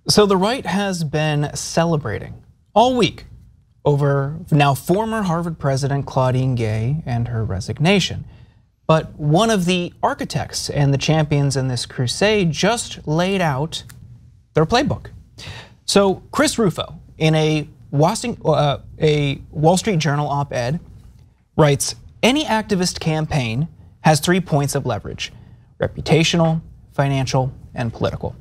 So the right has been celebrating all week over now former Harvard president Claudine Gay and her resignation. But one of the architects and the champions in this crusade just laid out their playbook. So Chris Rufo, in a Wall Street Journal op-ed, writes, any activist campaign has 3 points of leverage: reputational, financial, and political.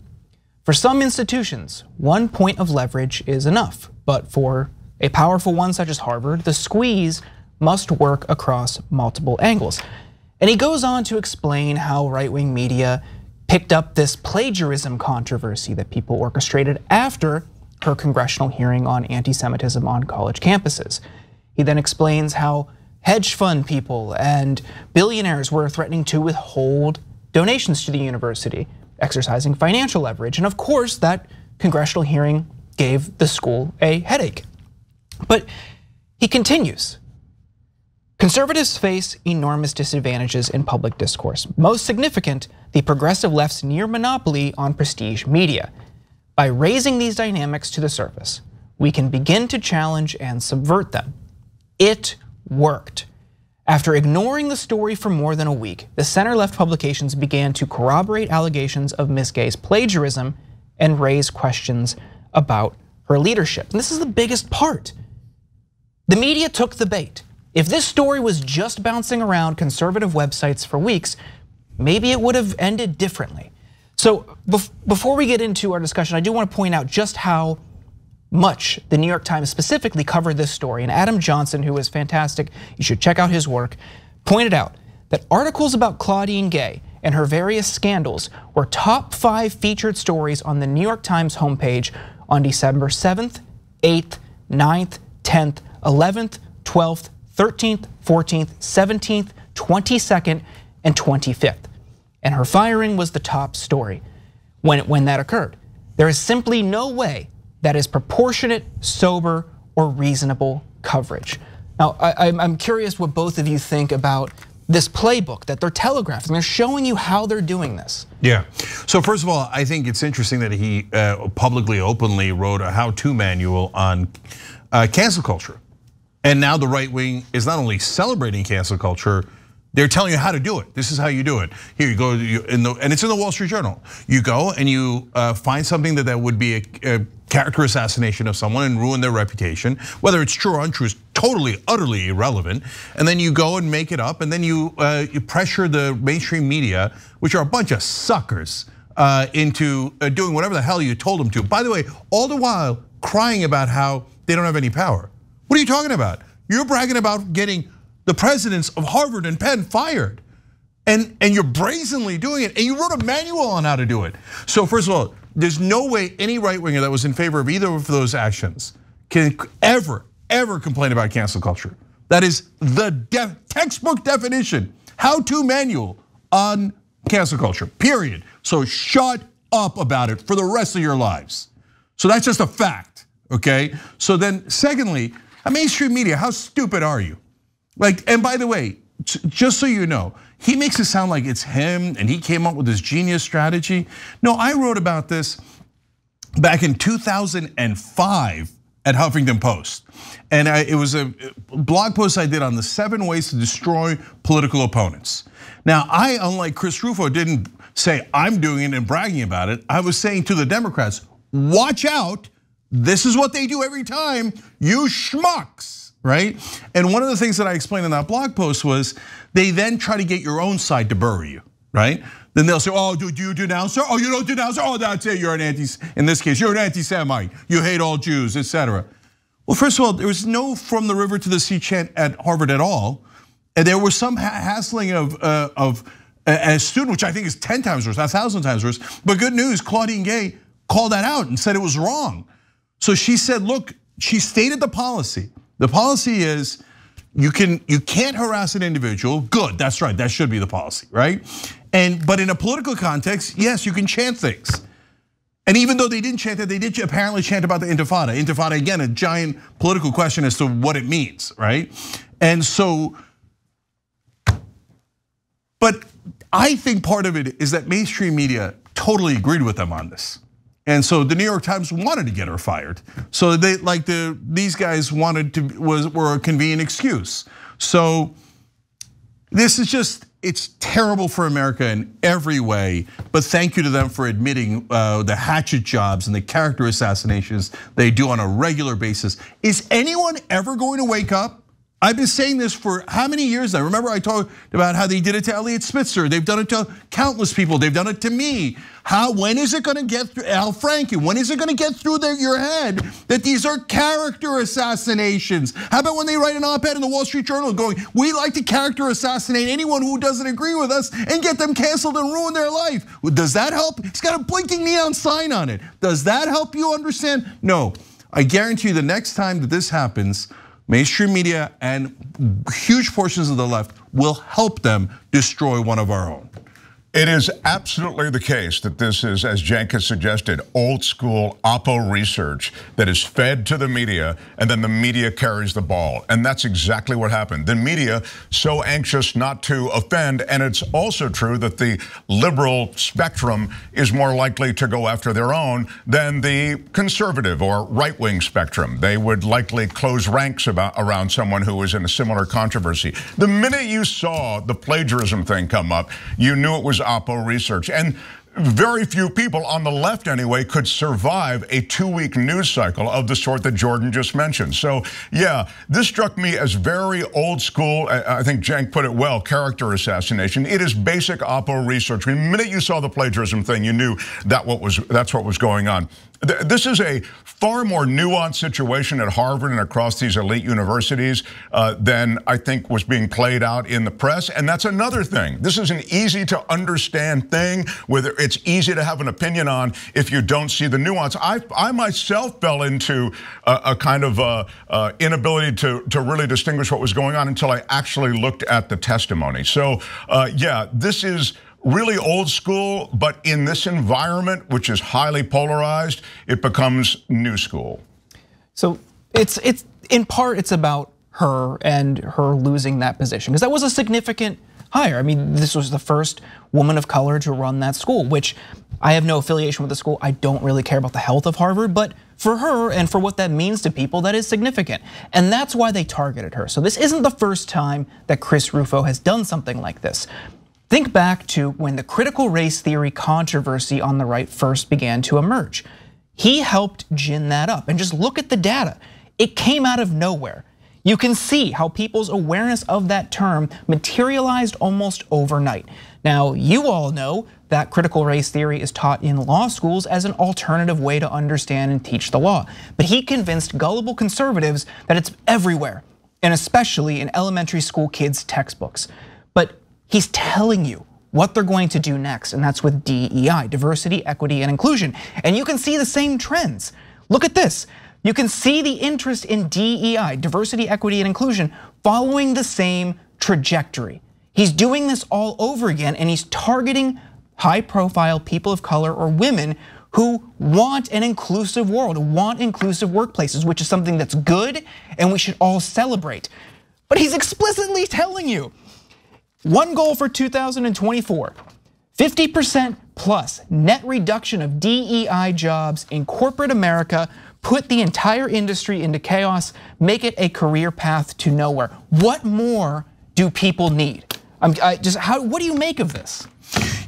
For some institutions, 1 point of leverage is enough, but for a powerful one such as Harvard, the squeeze must work across multiple angles. And he goes on to explain how right-wing media picked up this plagiarism controversy that people orchestrated after her congressional hearing on anti-Semitism on college campuses. He then explains how hedge fund people and billionaires were threatening to withhold donations to the university, exercising financial leverage. And of course, that congressional hearing gave the school a headache. But he continues. Conservatives face enormous disadvantages in public discourse. Most significant, the progressive left's near monopoly on prestige media. By raising these dynamics to the surface, we can begin to challenge and subvert them. It worked. After ignoring the story for more than a week, the center-left publications began to corroborate allegations of Ms. Gay's plagiarism and raise questions about her leadership. And this is the biggest part. The media took the bait. If this story was just bouncing around conservative websites for weeks, maybe it would have ended differently. So before we get into our discussion, I do want to point out just how much the New York Times specifically covered this story. And Adam Johnson, who is fantastic, you should check out his work, pointed out that articles about Claudine Gay and her various scandals were top 5 featured stories on the New York Times homepage on December 7th, 8th, 9th, 10th, 11th, 12th, 13th, 14th, 17th, 22nd, and 25th. And her firing was the top story when that occurred. There is simply no way that is proportionate, sober, or reasonable coverage. Now, I'm curious what both of you think about this playbook that they're telegraphing. They're showing you how they're doing this. Yeah, so first of all, I think it's interesting that he publicly, openly wrote a how-to manual on cancel culture. And now the right wing is not only celebrating cancel culture, they're telling you how to do it. This is how you do it. Here you go, and it's in the Wall Street Journal. You go and you find something that would be a character assassination of someone and ruin their reputation. Whether it's true or untrue is totally, utterly irrelevant. And then you go and make it up, and then you pressure the mainstream media, which are a bunch of suckers, into doing whatever the hell you told them to. By the way, all the while crying about how they don't have any power. What are you talking about? You're bragging about getting the presidents of Harvard and Penn fired. And you're brazenly doing it, and you wrote a manual on how to do it. So first of all, there's no way any right-winger that was in favor of either of those actions can ever complain about cancel culture. That is the textbook definition, how-to manual on cancel culture, period. So shut up about it for the rest of your lives. So that's just a fact, okay? So then secondly, mainstream media, how stupid are you? Like, and by the way, just so you know, he makes it sound like it's him and he came up with this genius strategy. No, I wrote about this back in 2005 at Huffington Post. And it was a blog post I did on the 7 ways to destroy political opponents. Now, I, unlike Chris Rufo, didn't say I'm doing it and bragging about it. I was saying to the Democrats, watch out, this is what they do every time, you schmucks, right? And one of the things that I explained in that blog post was they then try to get your own side to bury you, right? Then they'll say, oh, do you denounce her? Oh, you don't denounce her? Oh, that's it, you're an in this case, you're an anti-Semite. You hate all Jews, etc. Well, first of all, there was no from the river to the sea chant at Harvard at all. And there was some hassling of a student, which I think is 10 times worse, 1,000 times worse. But good news, Claudine Gay called that out and said it was wrong. So she said, look, she stated the policy. The policy is you can't harass an individual. Good, that's right, that should be the policy, right? But in a political context, yes, you can chant things. And even though they didn't chant that, they did apparently chant about the Intifada. Intifada, again, a giant political question as to what it means, right? And so, but I think part of it is that mainstream media totally agreed with them on this. And so the New York Times wanted to get her fired. So they these guys wanted to were a convenient excuse. So this is just, it's terrible for America in every way, but thank you to them for admitting the hatchet jobs and the character assassinations they do on a regular basis. Is anyone ever going to wake up? I've been saying this for how many years now? Remember I talked about how they did it to Elliot Spitzer. They've done it to countless people. They've done it to me. When is it gonna get through, Al Franken, when is it gonna get through your head that these are character assassinations? How about when they write an op-ed in the Wall Street Journal going, we like to character assassinate anyone who doesn't agree with us and get them canceled and ruin their life? Does that help? It's got a blinking neon sign on it. Does that help you understand? No, I guarantee you the next time that this happens, mainstream media and huge portions of the left will help them destroy one of our own. It is absolutely the case that this is, as Cenk has suggested, old school Oppo research that is fed to the media, and then the media carries the ball. And that's exactly what happened. The media so anxious not to offend, and it's also true that the liberal spectrum is more likely to go after their own than the conservative or right-wing spectrum. They would likely close ranks around someone who was in a similar controversy. The minute you saw the plagiarism thing come up, you knew it was Oppo research. And very few people on the left anyway could survive a 2-week news cycle of the sort that Jordan just mentioned. So yeah, this struck me as very old school. I think Cenk put it well, character assassination. It is basic Oppo research. The minute you saw the plagiarism thing, you knew that's what was going on. This is a far more nuanced situation at Harvard and across these elite universities than I think was being played out in the press. And that's another thing. This is an easy to understand thing, whether it's easy to have an opinion on if you don't see the nuance. I myself fell into a kind of inability to really distinguish what was going on until I actually looked at the testimony. So yeah, this is really old school, but in this environment, which is highly polarized, it becomes new school. So it's in part, it's about her and her losing that position, because that was a significant hire. I mean, this was the first woman of color to run that school, which I have no affiliation with the school. I don't really care about the health of Harvard, but for her and for what that means to people, that is significant. And that's why they targeted her. So this isn't the first time that Chris Rufo has done something like this. Think back to when the critical race theory controversy on the right first began to emerge. He helped gin that up, and just look at the data. It came out of nowhere. You can see how people's awareness of that term materialized almost overnight. Now, you all know that critical race theory is taught in law schools as an alternative way to understand and teach the law. But he convinced gullible conservatives that it's everywhere, and especially in elementary school kids' textbooks. But he's telling you what they're going to do next, and that's with DEI, diversity, equity, and inclusion. And you can see the same trends. Look at this. You can see the interest in DEI, diversity, equity, and inclusion, following the same trajectory. He's doing this all over again, and he's targeting high-profile people of color or women who want an inclusive world, want inclusive workplaces, which is something that's good and we should all celebrate. But he's explicitly telling you, one goal for 2024, 50% plus net reduction of DEI jobs in corporate America, put the entire industry into chaos, make it a career path to nowhere. What more do people need? What do you make of this?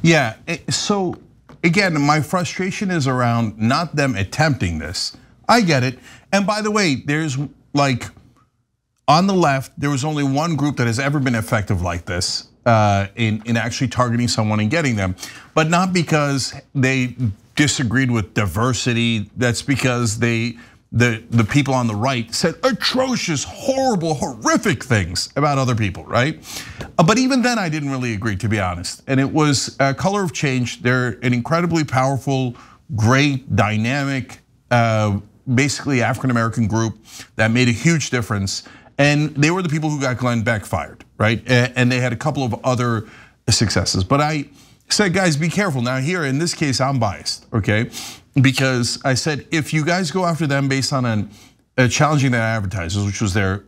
Yeah, so again, my frustration is around not them attempting this. I get it. And by the way, there's like, on the left, there was only one group that has ever been effective like this in actually targeting someone and getting them, but not because they disagreed with diversity. That's because the people on the right said atrocious, horrible, horrific things about other people, right? But even then, I didn't really agree, to be honest. And it was Color of Change. They're an incredibly powerful, great, dynamic, basically African-American group that made a huge difference. And they were the people who got Glenn Beck fired, right? And they had a couple of other successes. But I said, guys, be careful. Now here, in this case, I'm biased, okay? Because I said, if you guys go after them based on challenging their advertisers, which was their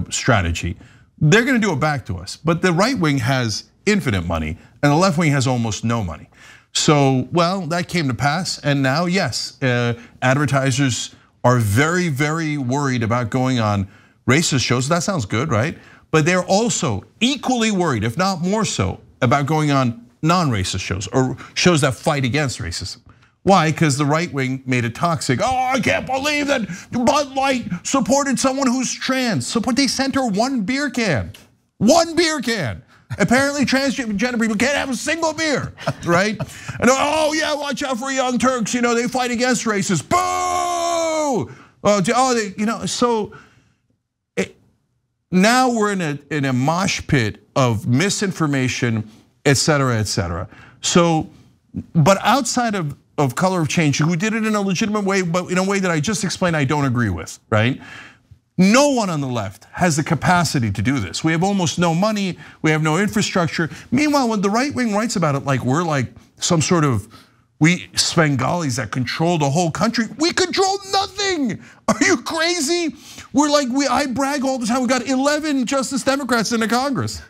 strategy, they're gonna do it back to us. But the right wing has infinite money and the left wing has almost no money. So, well, that came to pass, and now, yes, advertisers are very, very worried about going on racist shows. That sounds good, right? But they're also equally worried, if not more so, about going on non-racist shows or shows that fight against racism. Why? Because the right wing made it toxic. Oh, I can't believe that Bud Light supported someone who's trans. They sent her one beer can. One beer can. Apparently transgender people can't have a single beer, right? And oh yeah, watch out for Young Turks, they fight against racists. Boo! So now we're in a mosh pit of misinformation, et cetera, et cetera. So, but outside of Color of Change, who did it in a legitimate way, but in a way that I just explained I don't agree with, right? No one on the left has the capacity to do this. We have almost no money, we have no infrastructure. Meanwhile, when the right wing writes about it like we're like some sort of, we Svengalis that control the whole country, we control nothing. Are you crazy? I brag all the time, we got 11 Justice Democrats in the Congress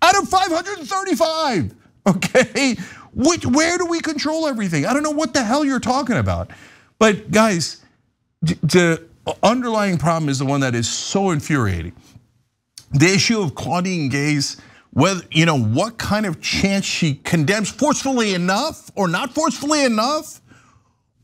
out of 535, okay? Where do we control everything? I don't know what the hell you're talking about. But guys, the underlying problem is the one that is so infuriating. The issue of Claudine Gay's, whether what kind of chance she condemns forcefully enough or not forcefully enough,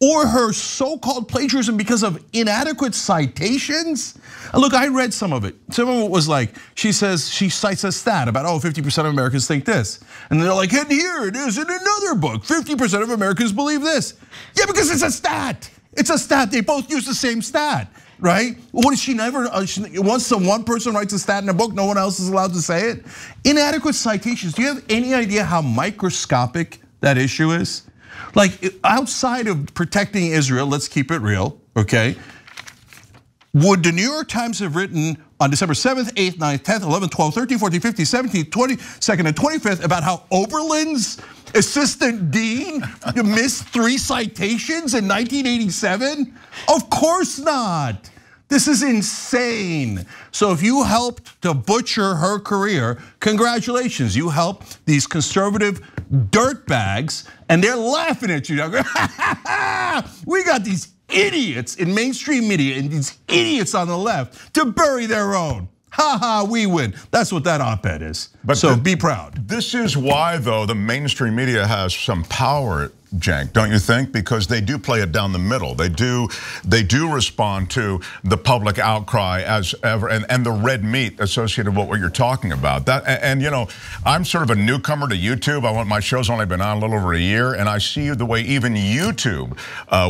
or her so-called plagiarism because of inadequate citations. And look, I read some of it. Some of it was like, she says, she cites a stat about 50% of Americans think this. And they're like, and here it is in another book, 50% of Americans believe this. Yeah, because it's a stat. It's a stat, they both use the same stat, right? What is she never, once one person writes a stat in a book, no one else is allowed to say it? Inadequate citations, do you have any idea how microscopic that issue is? Like outside of protecting Israel, let's keep it real, okay? Would the New York Times have written on December 7th, 8th, 9th, 10th, 11th, 12th, 13th, 14th, 15th, 17th, 22nd, and 25th about how Oberlin's assistant dean missed 3 citations in 1987? Of course not. This is insane. So if you helped to butcher her career, congratulations. You helped these conservative dirtbags, and they're laughing at you. We got these idiots in mainstream media and these idiots on the left to bury their own. Ha ha, we win. That's what that op-ed is. But so be proud. This is why, though, the mainstream media has some power, Cenk, don't you think? Because they do play it down the middle. They do respond to the public outcry as ever, and the red meat associated with what you're talking about. I'm sort of a newcomer to YouTube. My show's only been on a little over a year, and I see the way even YouTube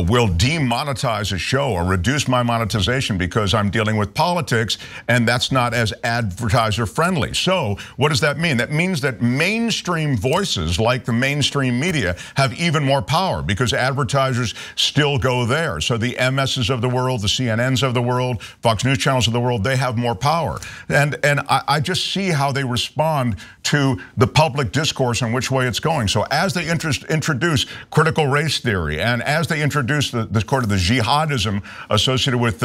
will demonetize a show or reduce my monetization because I'm dealing with politics, and that's not as advertiser friendly. So what does that mean? That means that mainstream voices like the mainstream media have even more power because advertisers still go there. So the MSs of the world, the CNNs of the world, Fox News channels of the world, they have more power. And I just see how they respond to the public discourse and which way it's going. So as they introduce critical race theory and as they introduce the jihadism associated with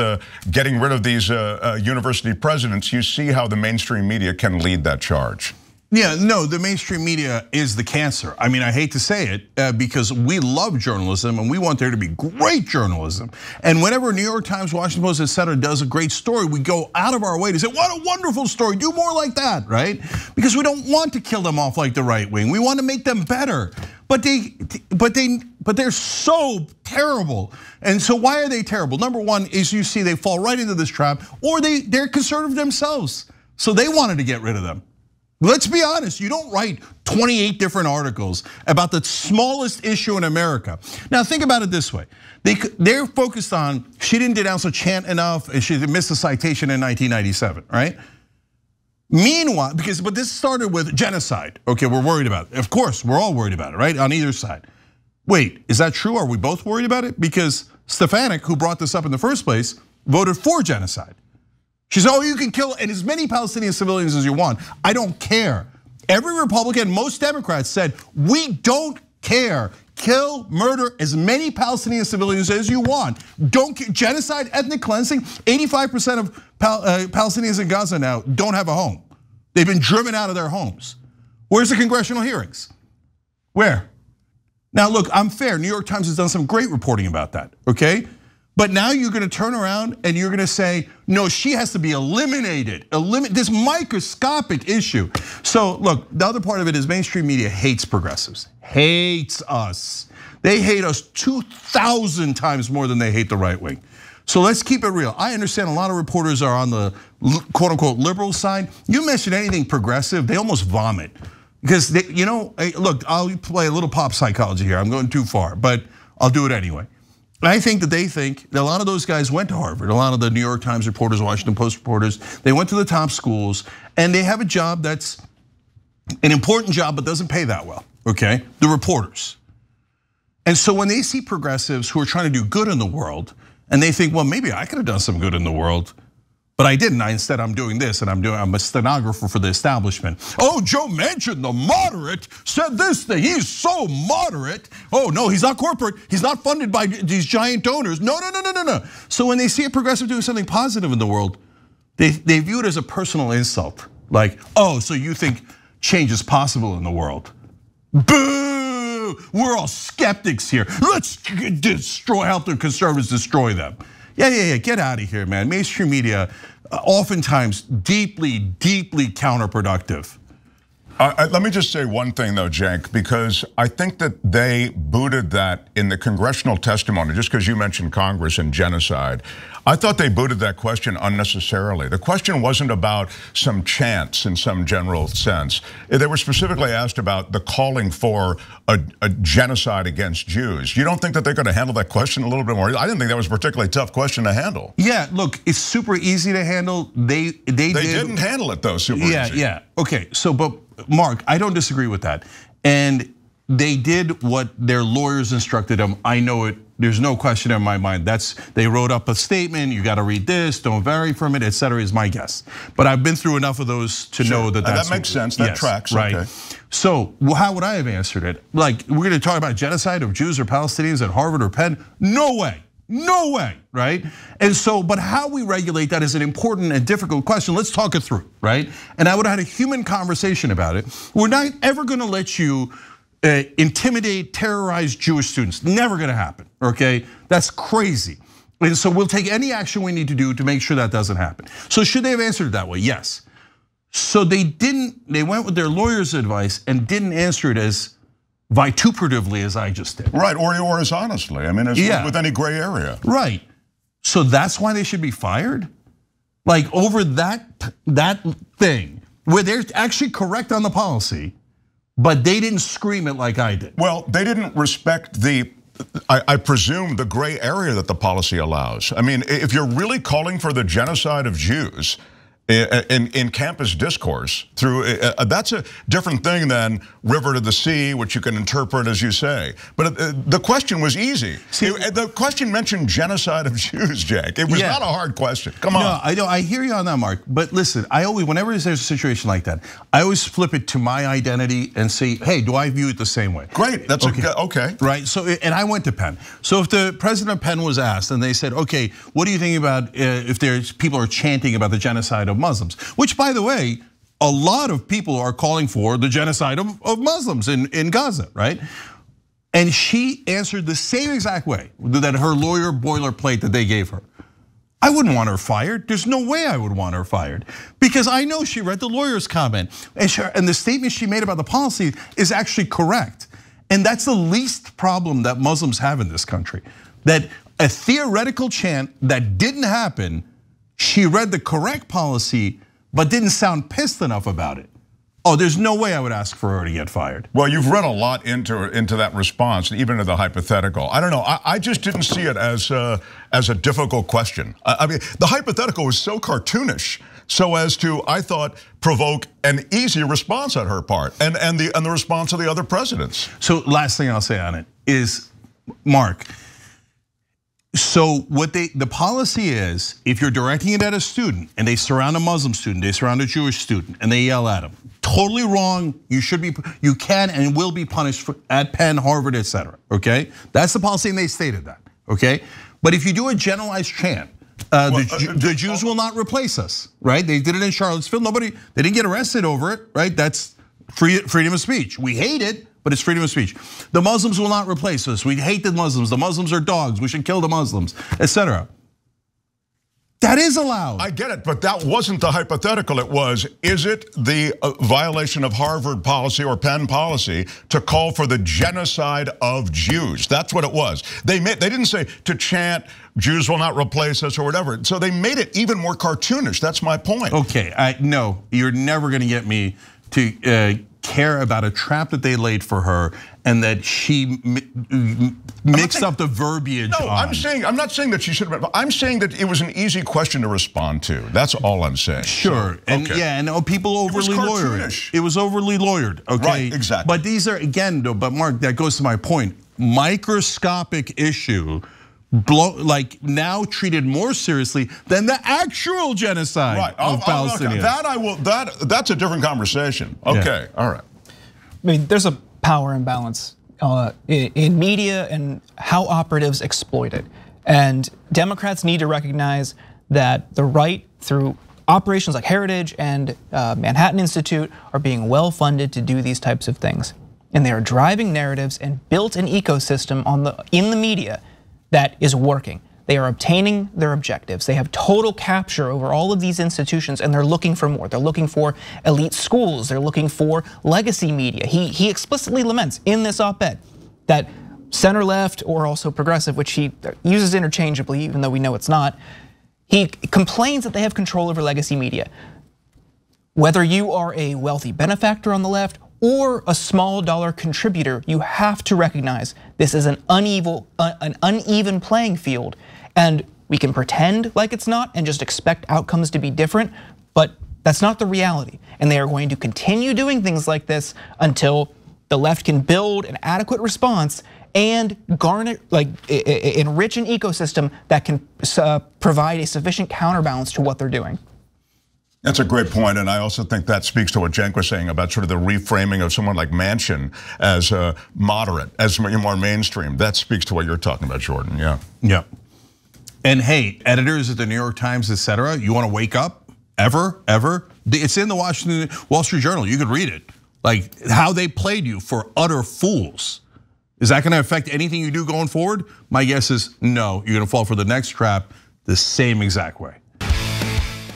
getting rid of these university presidents, you see how the mainstream media can lead that charge. Yeah, no, the mainstream media is the cancer. I mean, I hate to say it because we love journalism and we want there to be great journalism. And whenever New York Times, Washington Post, et cetera, does a great story, we go out of our way to say, what a wonderful story, do more like that, right? Because we don't want to kill them off like the right wing. We want to make them better. But they're so terrible. And so why are they terrible? Number one is you see they fall right into this trap, or they're conservative themselves. So they wanted to get rid of them. Let's be honest, you don't write 28 different articles about the smallest issue in America. Now think about it this way. They're focused on, she didn't denounce a chant enough and she missed a citation in 1997, right? Meanwhile, but this started with genocide. Okay, we're worried about it. Of course, we're all worried about it, right? On either side. Wait, is that true? Are we both worried about it? Because Stefanik, who brought this up in the first place, voted for genocide. She said, oh, you can kill as many Palestinian civilians as you want. I don't care. Every Republican, most Democrats said, we don't care. Kill, murder as many Palestinian civilians as you want. Don't genocide, ethnic cleansing. 85% of Palestinians in Gaza now don't have a home. They've been driven out of their homes. Where's the congressional hearings? Where? Now look, I'm fair. New York Times has done some great reporting about that, okay? But now you're gonna turn around and you're gonna say, no, she has to be eliminated. This microscopic issue. So look, the other part of it is mainstream media hates progressives, hates us. They hate us 2,000 times more than they hate the right wing. So let's keep it real. I understand a lot of reporters are on the quote unquote liberal side. You mention anything progressive, they almost vomit. Because they, look, I'll play a little pop psychology here. I'm going too far, but I'll do it anyway. I think that they think that a lot of those guys went to Harvard. A lot of the New York Times reporters, Washington Post reporters, they went to the top schools and they have a job that's an important job but doesn't pay that well, okay? The reporters. And so when they see progressives who are trying to do good in the world and they think, well, maybe I could have done some good in the world, but I didn't. Instead, I'm doing this, and I'm a stenographer for the establishment. Oh, Joe Manchin, the moderate, said this thing. He's so moderate. Oh no, he's not corporate. He's not funded by these giant donors. No. So when they see a progressive doing something positive in the world, they view it as a personal insult. Like, oh, so you think change is possible in the world? Boo! We're all skeptics here. Let's help the conservatives destroy them. Yeah, get out of here, man. Mainstream media, oftentimes deeply counterproductive. Let me just say one thing though, Cenk, because I think that they booted that in the congressional testimony, just because you mentioned Congress and genocide. I thought they booted that question unnecessarily. The question wasn't about some chants in some general sense. They were specifically asked about the calling for a genocide against Jews. You don't think that they're going to handle that question a little bit more? I didn't think that was a particularly tough question to handle. Yeah, look, it's super easy to handle. They didn't handle it though, super easy. Yeah, okay, so but Mark, I don't disagree with that. And they did what their lawyers instructed them. I know it, there's no question in my mind. They wrote up a statement, you gotta read this, don't vary from it, etc. is my guess. But I've been through enough of those to know that that makes sense, that tracks, right. Okay. So how would I have answered it? Like, we're gonna talk about genocide of Jews or Palestinians at Harvard or Penn? No way. No way, right? And so, but how we regulate that is an important and difficult question. Let's talk it through, right? And I would have had a human conversation about it. We're not ever gonna let you intimidate, terrorize Jewish students. Never gonna happen, okay? That's crazy. And so we'll take any action we need to do to make sure that doesn't happen. So should they have answered it that way? Yes. So they went with their lawyer's advice and didn't answer it as vituperatively as I just did. Right, or as honestly, I mean, with any gray area. Right, so that's why they should be fired? Like over that thing, where they're actually correct on the policy, but they didn't scream it like I did. Well, they didn't respect I presume the gray area that the policy allows. I mean, if you're really calling for the genocide of Jews in campus discourse, that's a different thing than river to the sea, which you can interpret as you say. But the question was easy. The question mentioned genocide of Jews, Cenk. It was not a hard question. Come on. No, I hear you on that, Mark. But listen, whenever there's a situation like that, I always flip it to my identity and say, hey, do I view it the same way? Great, that's okay. Right, so, and I went to Penn. So if the president of Penn was asked and they said, okay, what do you think about if people are chanting about the genocide of Muslims? Which, by the way, a lot of people are calling for the genocide of Muslims in Gaza, right? And she answered the same exact way that her lawyer boilerplate that they gave her. I wouldn't want her fired. There's no way I would want her fired, because I know she read the lawyer's comment and the statement she made about the policy is actually correct. And that's the least problem that Muslims have in this country. That a theoretical chant that didn't happen, she read the correct policy, but didn't sound pissed enough about it. Oh, there's no way I would ask for her to get fired. Well, you've read a lot into that response, even to the hypothetical. I don't know. I just didn't see it as a difficult question. I mean, the hypothetical was so cartoonish, so as to, I thought, provoke an easy response on her part, and the response of the other presidents. So last thing I'll say on it is, Mark. So what the policy is, if you're directing it at a student and they surround a Muslim student, they surround a Jewish student, and they yell at him, totally wrong. You can and will be punished at Penn, Harvard, etc. Okay, that's the policy, and they stated that. Okay, but if you do a generalized chant, the Jews will not replace us, right? They did it in Charlottesville. They didn't get arrested over it, right? That's freedom of speech. We hate it, but it's freedom of speech. The Muslims will not replace us. We hate the Muslims. The Muslims are dogs. We should kill the Muslims, etc. That is allowed. I get it, but that wasn't the hypothetical. It was, is it the violation of Harvard policy or Penn policy to call for the genocide of Jews? That's what it was. They didn't say to chant, Jews will not replace us or whatever. So they made it even more cartoonish. That's my point. Okay, no, you're never gonna get me to care about a trap that they laid for her and that she mixed up the verbiage. No, I'm not saying that she should have. I'm saying that it was an easy question to respond to. That's all I'm saying. Sure, so, and yeah, and people overly lawyered it. It was overly lawyered. Okay, right, exactly. But these are again, though. But Mark, that goes to my point. Microscopic issue. Like now treated more seriously than the actual genocide of Palestinians. That's a different conversation. Okay, all right. I mean, there's a power imbalance in media and how operatives exploit it. And Democrats need to recognize that the right, through operations like Heritage and Manhattan Institute, are being well funded to do these types of things. And they are driving narratives and built an ecosystem in the media that is working. They are obtaining their objectives. They have total capture over all of these institutions, and they're looking for more. They're looking for elite schools. They're looking for legacy media. He explicitly laments in this op-ed that center left, or also progressive, which he uses interchangeably, even though we know it's not, he complains that they have control over legacy media. Whether you are a wealthy benefactor on the left or a small dollar contributor, you have to recognize this is an uneven playing field. And we can pretend like it's not and just expect outcomes to be different, but that's not the reality. And they are going to continue doing things like this until the left can build an adequate response and enrich an ecosystem that can provide a sufficient counterbalance to what they're doing. That's a great point, and I also think that speaks to what Cenk was saying about sort of the reframing of someone like Manchin as moderate, as more mainstream. That speaks to what you're talking about, Jordan, yeah. Yeah, and hey, editors at the New York Times, etc., you wanna wake up, ever? It's in the Wall Street Journal, you could read it. Like how they played you for utter fools. Is that gonna affect anything you do going forward? My guess is no, you're gonna fall for the next trap the same exact way.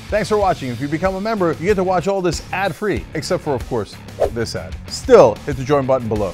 Thanks for watching. If you become a member, you get to watch all this ad-free, except for, of course, this ad. Still, hit the join button below.